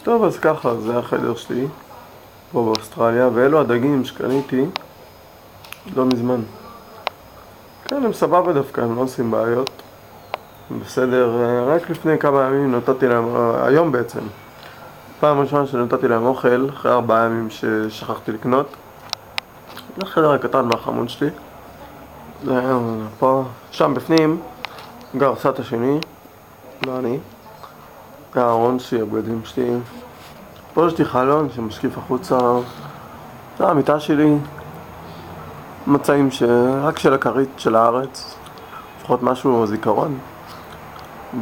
טוב, אז ככה, זה החדר שלי פה באוסטרליה, ואלו הדגים שקניתי לא מזמן. כן, הם סבבה דווקא, הם לא עושים בעיות. בסדר, רק לפני כמה ימים נתתי להם, היום בעצם, פעם ראשונה שנתתי להם אוכל, אחרי 4 ימים ששכחתי לקנות. זה החדר הקטן והחמוד שלי. זה פה, שם בפנים, גר סבתא שלי, לא אני. הארון שלי, הבגדים שלי. פה יש לי חלון שמשקיף החוצה. זה המיטה שלי. מצעים רק של הכרית של הארץ. לפחות משהו זיכרון.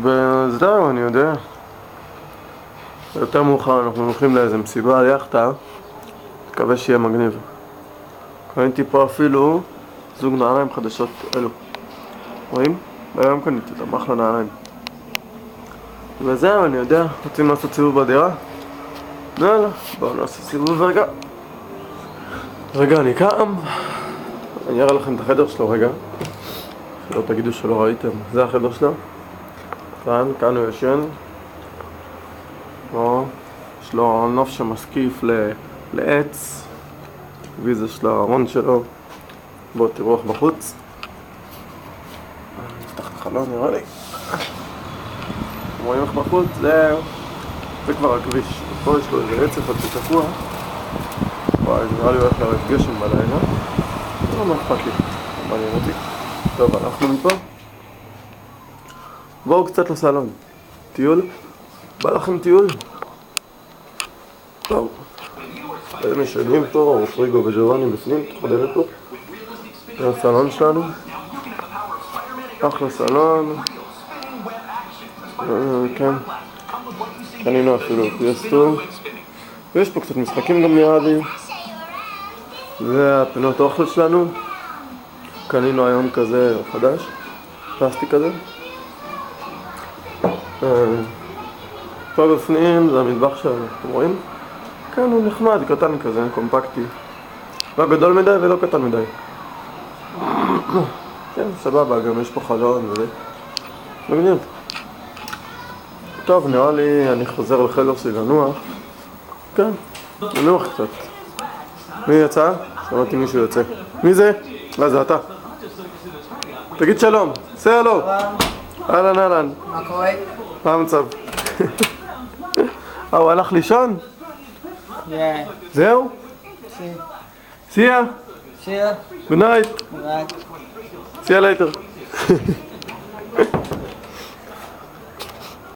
וזהו, אני יודע. יותר מאוחר אנחנו הולכים לאיזה מסיבה על יאכטה. מקווה שיהיה מגניב. קניתי פה אפילו זוג נעליים חדשות אלו. רואים? היום קניתי אותם, אחלה נעליים. וזהו, אני יודע, רוצים לעשות סיבוב בדירה? יאללה, בואו נעשה סיבוב רגע. רגע, אני קם. אני אראה לכם את החדר שלו רגע. שלא תגידו שלא ראיתם. זה החדר שלו. כאן הוא ישן. יש לו נוף שמסקיף לעץ. ויזה של הארון שלו. בואו תראו איך בחוץ. נפתח את החלון, נראה לי. רואים איך בחוץ? זהו. זה כבר הכביש. פה יש לו איזה רצף עד שתקוע. וואי, נראה לי הולך לרדת גשם בלילה. לא מה אכפת לי. מעניין אותי. טוב, אנחנו מפה. בואו קצת לסלון. טיול? בא לכם טיול? טוב. הם ישנים פה, פריגו וג'ובני בפנים, תחודרת פה. זה הסלון שלנו. אחלה סלון. כן. קנינו אפילו פייסטו. ויש פה קצת משחקים גם נראה לי. זה הפינות האוכל שלנו. קנינו היום כזה חדש. פלסטיק כזה. פה בפנים זה המטבח שלנו, אתם רואים? כן, הוא נחמד, קטן כזה, קומפקטי. לא גדול מדי ולא קטן מדי. כן, סבבה, גם יש פה חלון וזה. מגניב. טוב, נראה לי אני חוזר לחדר שלי לנוח. כן, לנוח קצת. מי יצא? שמעתי מישהו יוצא. מי זה? זה אתה. תגיד שלום, סלו. אהלן, אהלן. מה קורה? מה המצב? הוא הלך לישון? כן. זהו? See ya. See ya. Good night. Right. See you later.